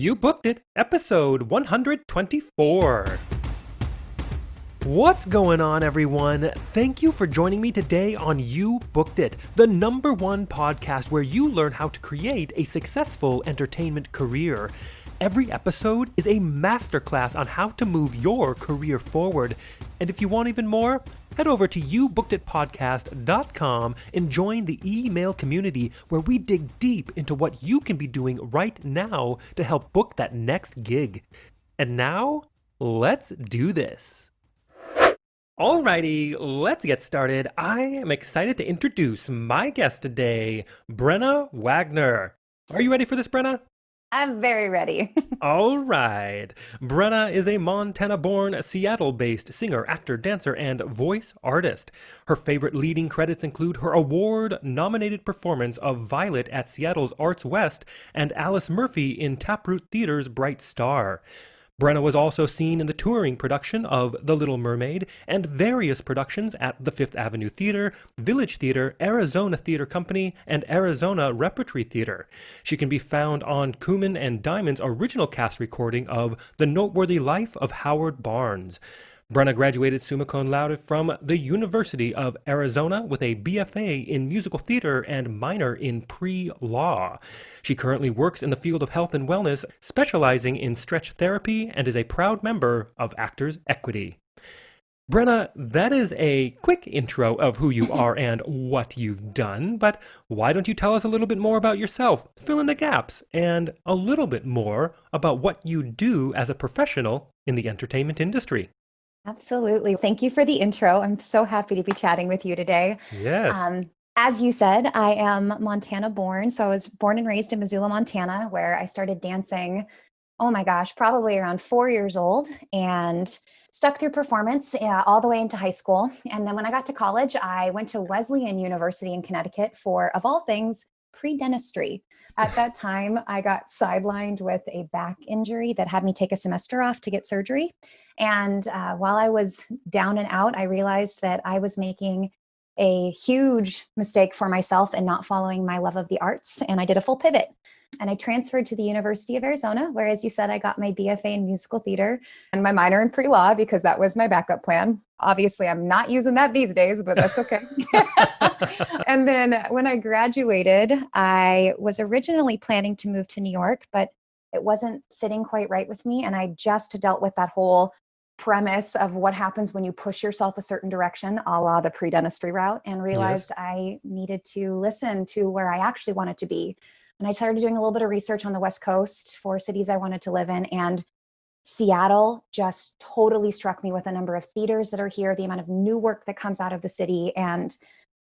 You booked it, episode 124. What's going on, everyone? Thank you for joining me today on You Booked It, the #1 podcast where you learn how to create a successful entertainment career. Every episode is a masterclass on how to move your career forward. And if you want even more, head over to youbookeditpodcast.com and join the email community where we dig deep into what you can be doing right now to help book that next gig. And now, let's do this. Alrighty, let's get started. I am excited to introduce my guest today, Brenna Wagner. Are you ready for this, Brenna? I'm very ready. All right. Brenna is a Montana-born, Seattle-based singer, actor, dancer, and voice artist. Her favorite leading credits include her award-nominated performance of Violet at Seattle's Arts West and Alice Murphy in Taproot Theater's Bright Star. Brenna was also seen in the touring production of The Little Mermaid and various productions at the Fifth Avenue Theater, Village Theater, Arizona Theater Company, and Arizona Repertory Theater. She can be found on Kuman and Diamond's original cast recording of The Noteworthy Life of Howard Barnes. Brenna graduated summa cum laude from the University of Arizona with a BFA in musical theater and minor in pre-law. She currently works in the field of health and wellness, specializing in stretch therapy, and is a proud member of Actors Equity. Brenna, that is a quick intro of who you are and what you've done, but why don't you tell us a little bit more about yourself, fill in the gaps, and a little bit more about what you do as a professional in the entertainment industry? Absolutely. Thank you for the intro. I'm so happy to be chatting with you today. Yes. As you said, I am Montana born. So I was born and raised in Missoula, Montana, where I started dancing, oh my gosh, probably around 4 years old, and stuck through performance all the way into high school. And then when I got to college, I went to Wesleyan University in Connecticut for, of all things, pre-dentistry. At that time, I got sidelined with a back injury that had me take a semester off to get surgery. And while I was down and out, I realized that I was making a huge mistake for myself and not following my love of the arts. And I did a full pivot. And I transferred to the University of Arizona, where, as you said, I got my BFA in musical theater and my minor in pre-law because that was my backup plan. Obviously, I'm not using that these days, but that's okay. And then when I graduated, I was originally planning to move to New York, but it wasn't sitting quite right with me. And I just dealt with that whole premise of what happens when you push yourself a certain direction, a la the pre-dentistry route, and realized I needed to listen to where I actually wanted to be. And I started doing a little bit of research on the West Coast for cities I wanted to live in. And Seattle just totally struck me with the number of theaters that are here, the amount of new work that comes out of the city. And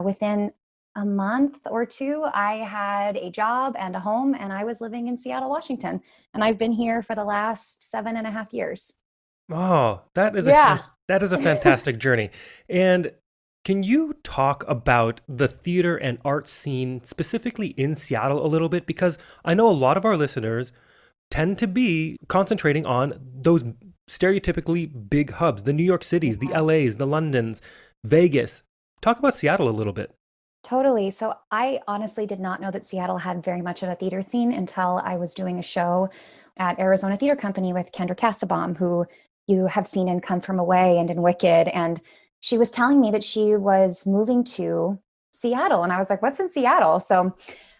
within a month or two, I had a job and a home, and I was living in Seattle, Washington. And I've been here for the last 7.5 years. Oh, that is that is a fantastic journey. And can you talk about the theater and art scene specifically in Seattle a little bit? Because I know a lot of our listeners tend to be concentrating on those stereotypically big hubs, the New York Cities, the LAs, the Londons, Vegas. Talk about Seattle a little bit. Totally. So I honestly did not know that Seattle had very much of a theater scene until I was doing a show at Arizona Theater Company with Kendra Cassabaum, who you have seen in Come From Away and in Wicked. And she was telling me that she was moving to Seattle. And I was like, what's in Seattle? So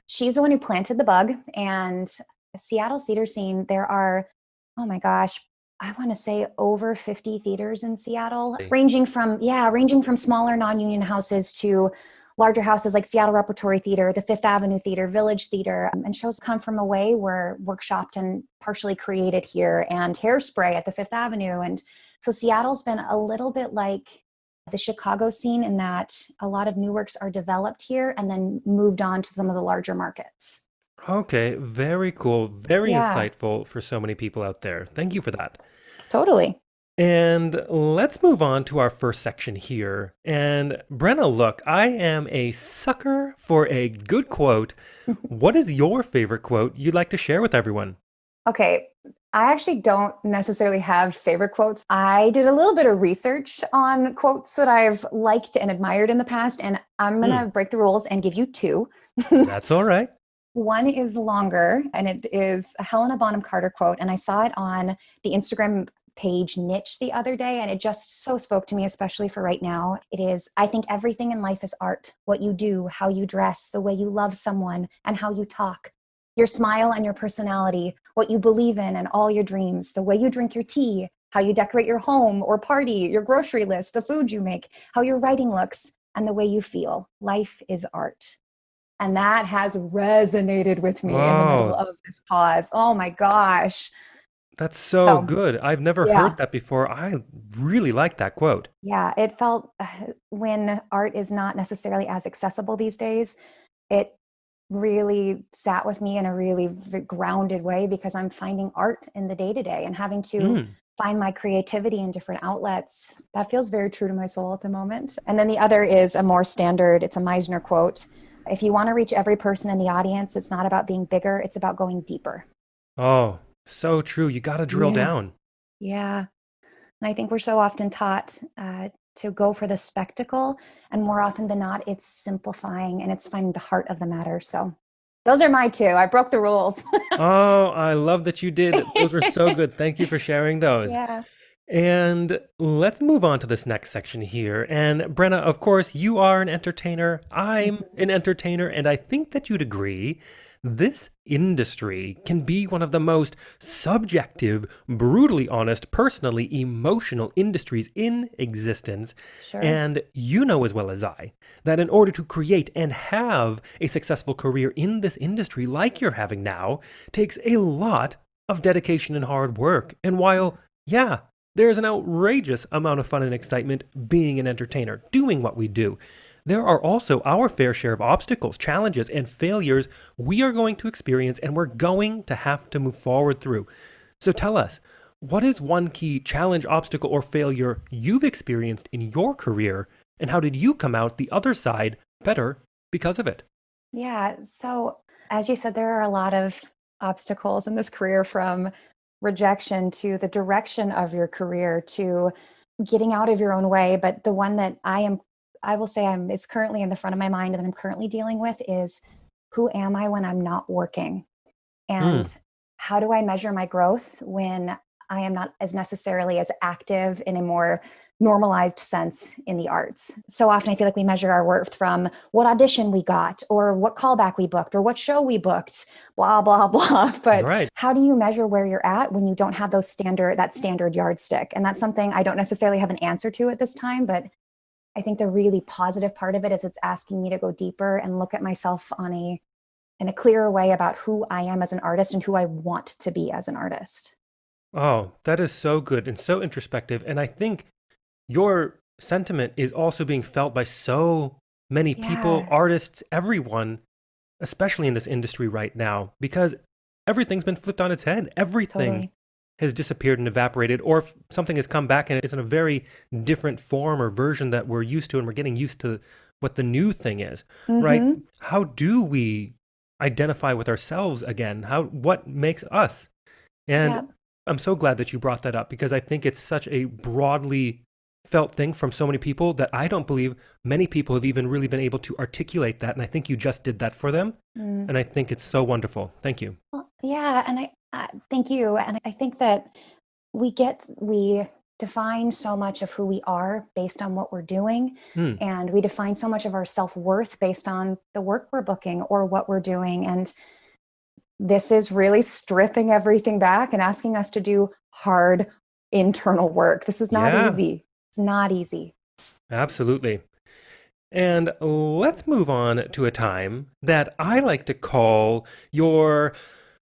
she's the one who planted the bug. And Seattle's theater scene, there are, oh my gosh, I want to say over 50 theaters in Seattle, ranging from smaller non-union houses to larger houses like Seattle Repertory Theater, the Fifth Avenue Theater, Village Theater, and shows Come From Away were workshopped and partially created here, and Hairspray at the Fifth Avenue. And so Seattle's been a little bit like the Chicago scene in that a lot of new works are developed here and then moved on to some of the larger markets. Okay, very cool. Very insightful for so many people out there. Thank you for that. Totally. And let's move on to our first section here. And Brenna, look, I am a sucker for a good quote. What is your favorite quote you'd like to share with everyone? Okay, I actually don't necessarily have favorite quotes. I did a little bit of research on quotes that I've liked and admired in the past, and I'm going to break the rules and give you two. That's all right. One is longer, and it is a Helena Bonham Carter quote. And I saw it on the Instagram page Niche the other day, and it just so spoke to me, especially for right now. It is, I think everything in life is art. What you do, how you dress, the way you love someone, and how you talk. Your smile and your personality, what you believe in and all your dreams, the way you drink your tea, how you decorate your home or party, your grocery list, the food you make, how your writing looks, and the way you feel. Life is art. And that has resonated with me in the middle Oh, of this pause. Oh my gosh. that's so So, good. I've never yeah, heard that before. I really like that quote. yeah, it felt when art is not necessarily as accessible these days, it really sat with me in a really grounded way because I'm finding art in the day to day and having to Mm. find my creativity in different outlets. That feels very true to my soul at the moment. And then the other is a more standard, it's a Meisner quote. If you want to reach every person in the audience, it's not about being bigger, it's about going deeper. Oh, so true. You got to drill Yeah. down. Yeah. And I think we're so often taught to go for the spectacle. And more often than not, it's simplifying and it's finding the heart of the matter. So those are my two. I broke the rules. Oh, I love that you did. Those were so good. Thank you for sharing those. Yeah. And let's move on to this next section here. And Brenna, of course, you are an entertainer. I'm Mhm. an entertainer. And I think that you'd agree this industry can be one of the most subjective, brutally honest, personally emotional industries in existence. Sure. And you know as well as I that in order to create and have a successful career in this industry like you're having now takes a lot of dedication and hard work. And while, yeah, there's an outrageous amount of fun and excitement being an entertainer, doing what we do. There are also our fair share of obstacles, challenges, and failures we are going to experience and we're going to have to move forward through. So tell us, what is one key challenge, obstacle, or failure you've experienced in your career, and how did you come out the other side better because of it? Yeah. So, as you said, there are a lot of obstacles in this career from rejection to the direction of your career to getting out of your own way. But the one that I will say is currently in the front of my mind and that I'm currently dealing with is who am I when I'm not working? Mm, And how do I measure my growth when I am not as necessarily as active in a more normalized sense in the arts? So often I feel like we measure our worth from what audition we got or what callback we booked or what show we booked, blah, blah, blah. But right. how do you measure where you're at when you don't have that standard yardstick? And that's something I don't necessarily have an answer to at this time, but I think the really positive part of it is it's asking me to go deeper and look at myself in a clearer way about who I am as an artist and who I want to be as an artist. Oh, that is so good and so introspective. And I think your sentiment is also being felt by so many people, Yeah, artists, everyone, especially in this industry right now, because everything's been flipped on its head. Everything totally. has disappeared and evaporated, or if something has come back and it's in a very different form or version that we're used to, and we're getting used to what the new thing is, right? Mm-hmm. How do we identify with ourselves again? What makes us? And Yeah. I'm so glad that you brought that up because I think it's such a broadly felt thing from so many people that I don't believe many people have even really been able to articulate that. And I think you just did that for them. Mm. And I think it's so wonderful. Thank you. Well, yeah, and I thank you. And I think that we define so much of who we are based on what we're doing, Hmm. and we define so much of our self-worth based on the work we're booking or what we're doing. And this is really stripping everything back and asking us to do hard internal work. This is not Yeah, easy. It's not easy. absolutely. And let's move on to a time that I like to call your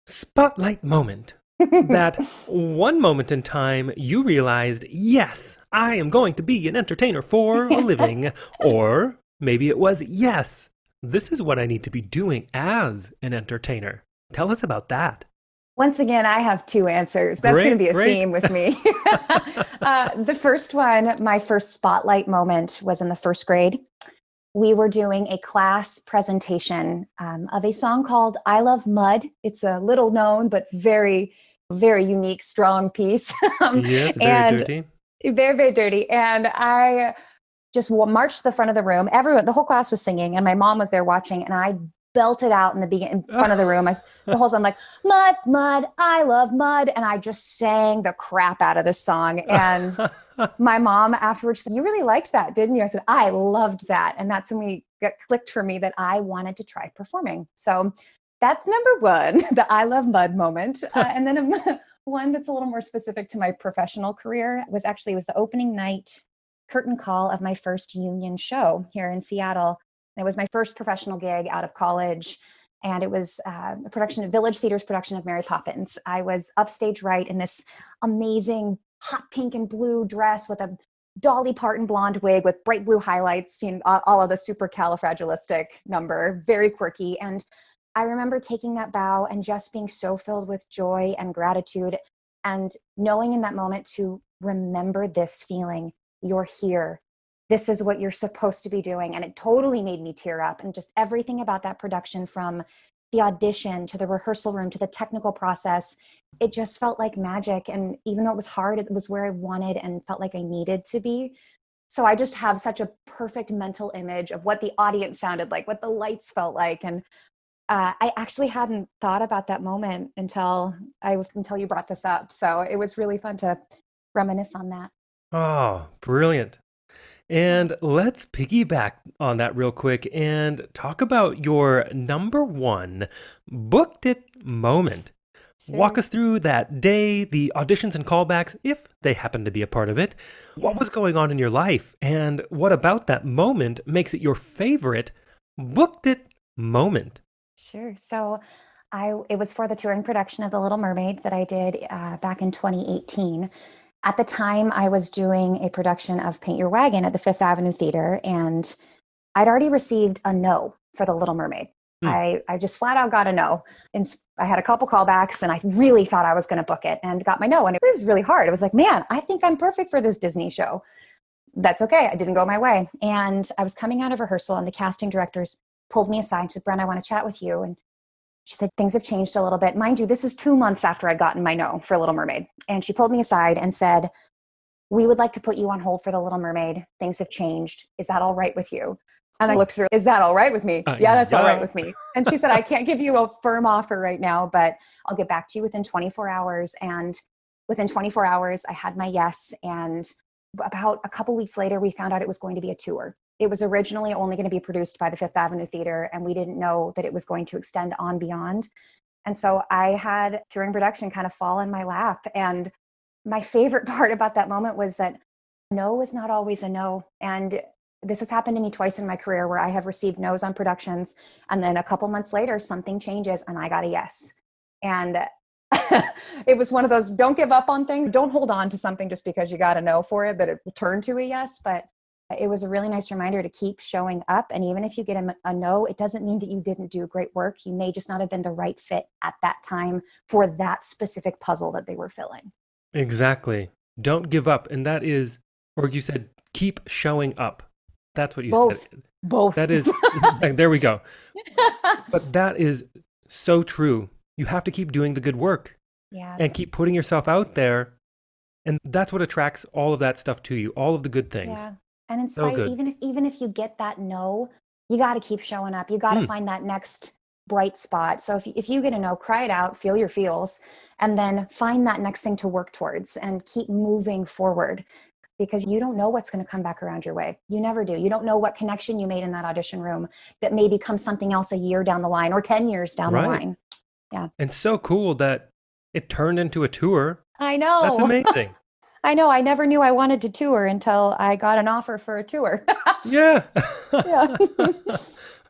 spotlight moment. That one moment in time you realized, yes, I am going to be an entertainer for a living. Or maybe it was, yes, this is what I need to be doing as an entertainer. Tell us about that. Once again, I have two answers. That's going to Great, be a great. theme with me. The first one, my first spotlight moment was in the first grade. We were doing a class presentation of a song called I Love Mud. It's a little known, but very, very unique, strong piece. Yes, very And dirty. very, very dirty. And I just marched to the front of the room. Everyone, the whole class was singing, and my mom was there watching. And I belted out in the beginning in front of the room. The whole song, like, mud, mud, I love mud. And I just sang the crap out of this song. And my mom afterwards said, you really liked that, didn't you? I said, I loved that. And that's when we got clicked for me that I wanted to try performing. So that's number one, the I love mud moment. And then one that's a little more specific to my professional career was the opening night curtain call of my first union show here in Seattle. And it was my first professional gig out of college. And it was a Village Theater's production of Mary Poppins. I was upstage right in this amazing hot pink and blue dress with a Dolly Parton blonde wig with bright blue highlights, all of the supercalifragilistic number, very quirky. And I remember taking that bow and just being so filled with joy and gratitude and knowing in that moment to remember this feeling. You're here. This is what you're supposed to be doing. And it totally made me tear up. And just everything about that production, from the audition to the rehearsal room to the technical process, it just felt like magic. And even though it was hard, it was where I wanted and felt like I needed to be. So I just have such a perfect mental image of what the audience sounded like, what the lights felt like. And I actually hadn't thought about that moment until you brought this up. So it was really fun to reminisce on that. Oh, brilliant. And let's piggyback on that real quick and talk about your number one booked it moment. Sure. Walk us through that day, the auditions and callbacks, if they happen to be a part of it. What was going on in your life? And what about that moment makes it your favorite booked it moment? Sure. So it was for the touring production of The Little Mermaid that I did back in 2018. At the time, I was doing a production of Paint Your Wagon at the Fifth Avenue Theater, and I'd already received a no for The Little Mermaid. I just flat out got a no. And I had a couple callbacks, and I really thought I was going to book it and got my no. And it was really hard. It was like, man, I think I'm perfect for this Disney show. That's okay. I didn't go my way. And I was coming out of rehearsal, and the casting directors pulled me aside and said, Brenna, I want to chat with you. And she said, things have changed a little bit. Mind you, this is 2 months after I'd gotten my no for Little Mermaid. And she pulled me aside and said, we would like to put you on hold for The Little Mermaid. Things have changed. Is that all right with you? And I looked through, is that all right with me? Yeah, that's all right with me. And she said, I can't give you a firm offer right now, but I'll get back to you within 24 hours. And within 24 hours, I had my yes. And about a couple weeks later, we found out it was going to be a tour. It was originally only going to be produced by the Fifth Avenue Theater, and we didn't know that it was going to extend on beyond. And so I had touring production kind of fall in my lap. And my favorite part about that moment was that no is not always a no. And this has happened to me twice in my career where I have received no's on productions, and then a couple months later, something changes and I got a yes. And it was one of those, don't give up on things. Don't hold on to something just because you got a no for it, that it will turn to a yes. But it was a really nice reminder to keep showing up. And even if you get a no, it doesn't mean that you didn't do great work. You may just not have been the right fit at that time for that specific puzzle that they were filling. Exactly. Don't give up. And that is, or you said, keep showing up. That's what you said. Both. That is, there we go. But that is so true. You have to keep doing the good work. Yeah. And keep putting yourself out there. And that's what attracts all of that stuff to you, all of the good things. Yeah. And in spite, even if you get that no, you got to keep showing up. You got to find that next bright spot. So if you get a no, cry it out, feel your feels, and then find that next thing to work towards and keep moving forward, because you don't know what's going to come back around your way. You never do. You don't know what connection you made in that audition room that may become something else a year down the line or 10 years down the line. Yeah. And so cool that it turned into a tour. I know. That's amazing. I know. I never knew I wanted to tour until I got an offer for a tour. Yeah. Yeah.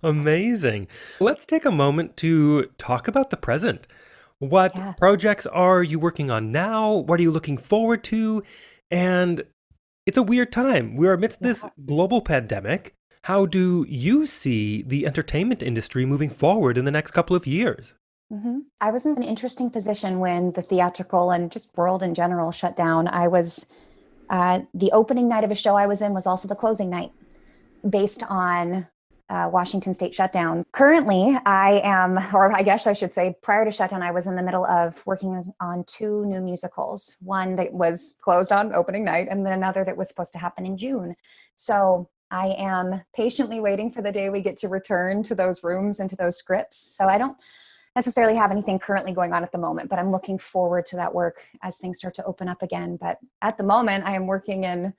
Amazing. Let's take a moment to talk about the present. What projects are you working on now? What are you looking forward to? And it's a weird time. We're amidst this global pandemic. How do you see the entertainment industry moving forward in the next couple of years? Mm-hmm. I was in an interesting position when the theatrical and just world in general shut down. I was, the opening night of a show I was in was also the closing night based on Washington state shutdown. Currently, I am, or I guess I should say prior to shutdown, I was in the middle of working on 2 new musicals. One that was closed on opening night and then another that was supposed to happen in June. So I am patiently waiting for the day we get to return to those rooms and to those scripts. So I don't necessarily have anything currently going on at the moment, but I'm looking forward to that work as things start to open up again. But at the moment, I am working in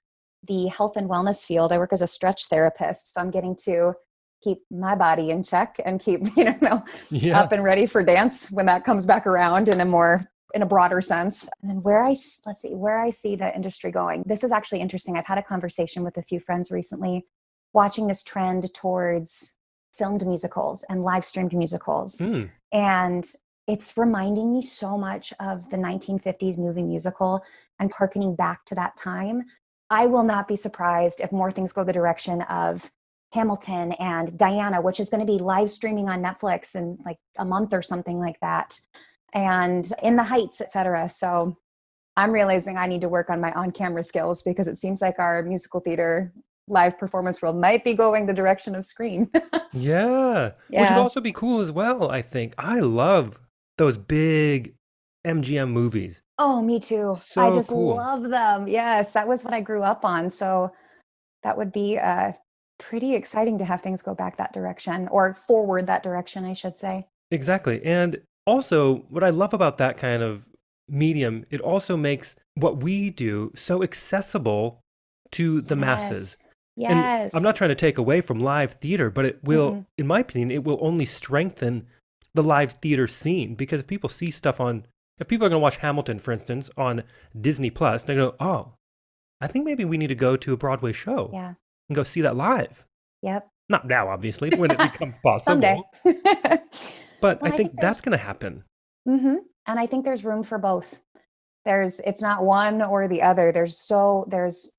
the health and wellness field. I work as a stretch therapist, so I'm getting to keep my body in check and keep, Yeah. up and ready for dance when that comes back around in a broader sense. And then where I see the industry going. This is actually interesting. I've had a conversation with a few friends recently watching this trend towards filmed musicals and live streamed musicals. Hmm. And it's reminding me so much of the 1950s movie musical and hearkening back to that time. I will not be surprised if more things go the direction of Hamilton and Diana, which is going to be live streaming on Netflix in like a month or something like that, and In the Heights, etc. So I'm realizing I need to work on my on-camera skills because it seems like our musical theater live performance world might be going the direction of screen. Yeah. Which would Yeah. also be cool as well, I think. I love those big MGM movies. Oh, me too. I So just cool. love them. Yes, that was what I grew up on. So that would be pretty exciting to have things go back that direction or forward that direction, I should say. Exactly. And also, what I love about that kind of medium, it also makes what we do so accessible to the masses. Yes. And I'm not Yes. trying to take away from live theater, but it will, Mm-mm. in my opinion, it will only strengthen the live theater scene because if people are going to watch Hamilton, for instance, on Disney Plus, they're going to go, oh, I think maybe we need to go to a Broadway show Yeah. and go see that live. Yep. Not now, obviously, when it becomes Someday. possible, but I Well, I think think that's going to happen. and I think there's room for both. It's not one or the other. There's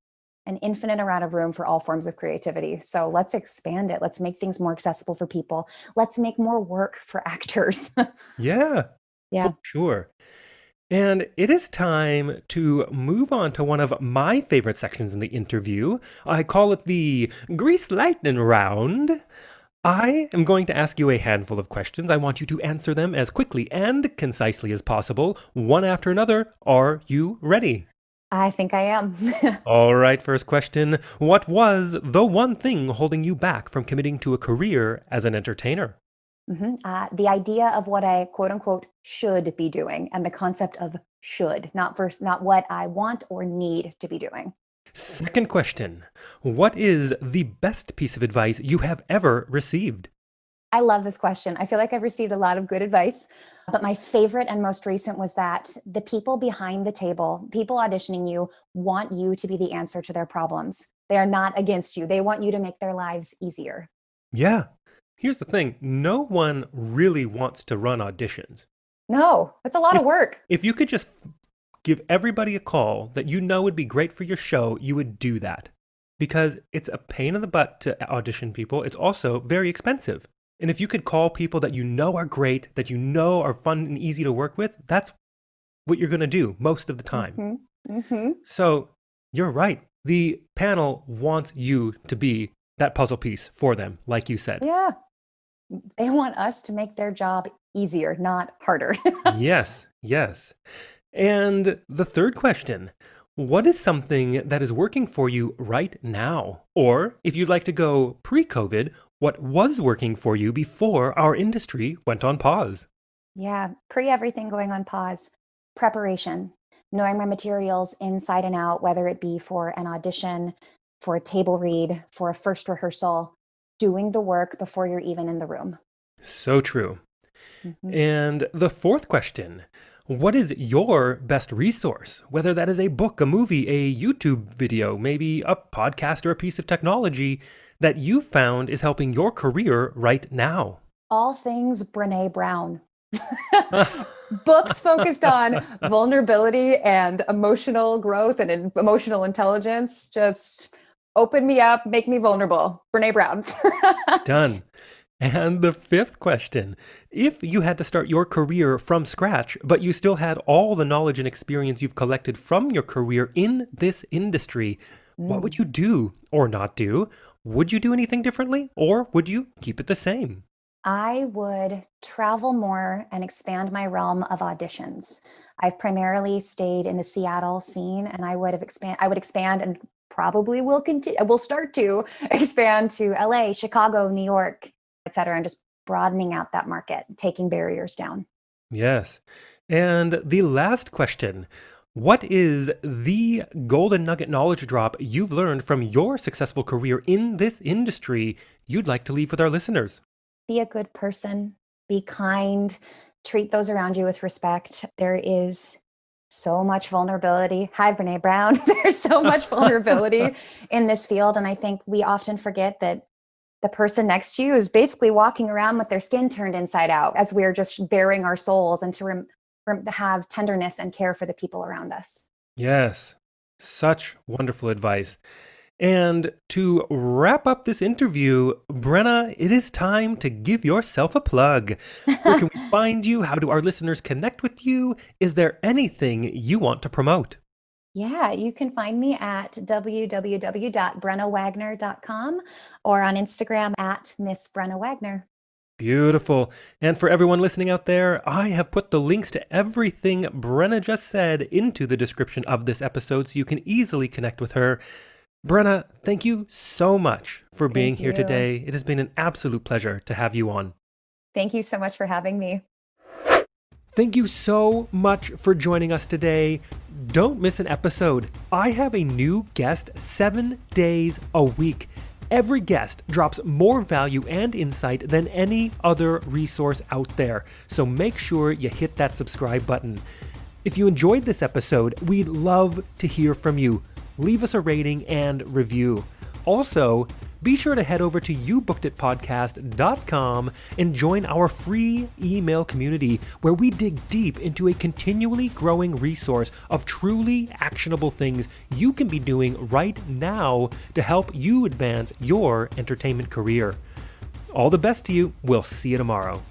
an infinite amount of room for all forms of creativity. So let's expand it. Let's make things more accessible for people. Let's make more work for actors. Yeah, for Yeah. sure. And it is time to move on to one of my favorite sections in the interview. I call it the Grease Lightning Round. I am going to ask you a handful of questions. I want you to answer them as quickly and concisely as possible, one after another. Are you ready? I think I am. All right, first question. What was the one thing holding you back from committing to a career as an entertainer? The idea of what I quote unquote should be doing and the concept of should, not what I want or need to be doing. Second question. What is the best piece of advice you have ever received? I love this question. I feel like I've received a lot of good advice, but my favorite and most recent was that the people behind the table, people auditioning you, want you to be the answer to their problems. They are not against you. They want you to make their lives easier. Yeah. Here's the thing, no one really wants to run auditions. No, it's a lot of If work. if you could just give everybody a call that you know would be great for your show, you would do that. Because it's a pain in the butt to audition people. It's also very expensive. And if you could call people that you know are great, that you know are fun and easy to work with, that's what you're going to do most of the time. Hmm. Hmm. So you're right. The panel wants you to be that puzzle piece for them, like you said. Yeah. They want us to make their job easier, not harder. Yes, yes. And the third question, what is something that is working for you right now? Or if you'd like to go pre-COVID, what was working for you before our industry went on pause? Yeah, pre everything going on pause. Preparation, knowing my materials inside and out, whether it be for an audition, for a table read, for a first rehearsal, doing the work before you're even in the room. So true. Mhm. And the fourth question, what is your best resource? Whether that is a book, a movie, a YouTube video, maybe a podcast or a piece of technology that you found is helping your career right now. All things Brene Brown. Books focused on vulnerability and emotional growth and emotional intelligence. Just open me up, make me vulnerable. Brene Brown. Done. And the fifth question, if you had to start your career from scratch, but you still had all the knowledge and experience you've collected from your career in this industry, what would Mm. you do or not do? Would you do anything differently or would you keep it the same? I would travel more and expand my realm of auditions. I've primarily stayed in the Seattle scene and I would expand and probably will continue. We'll start to expand to LA, Chicago, New York, et cetera, and just broadening out that market, taking barriers down. Yes. And the last question. What is the golden nugget knowledge drop you've learned from your successful career in this industry you'd like to leave with our listeners? Be a good person, be kind, treat those around you with respect. There is so much vulnerability. Hi, Brene Brown. There's so much vulnerability in this field. And I think we often forget that the person next to you is basically walking around with their skin turned inside out as we're just bearing our souls, and to have tenderness and care for the people around us. Yes, such wonderful advice. And to wrap up this interview, Brenna, it is time to give yourself a plug. Where can we find you? How do our listeners connect with you? Is there anything you want to promote? Yeah, you can find me at www.brennawagner.com or on Instagram at Miss Brenna Wagner. Beautiful. And for everyone listening out there, I have put the links to everything Brenna just said into the description of this episode so you can easily connect with her. Brenna, thank you so much for being here today. It has been an absolute pleasure to have you on. Thank you so much for having me. Thank you so much for joining us today. Don't miss an episode. I have a new guest 7 days a week. Every guest drops more value and insight than any other resource out there. So make sure you hit that subscribe button. If you enjoyed this episode, we'd love to hear from you. Leave us a rating and review. Also, be sure to head over to youbookeditpodcast.com and join our free email community where we dig deep into a continually growing resource of truly actionable things you can be doing right now to help you advance your entertainment career. All the best to you. We'll see you tomorrow.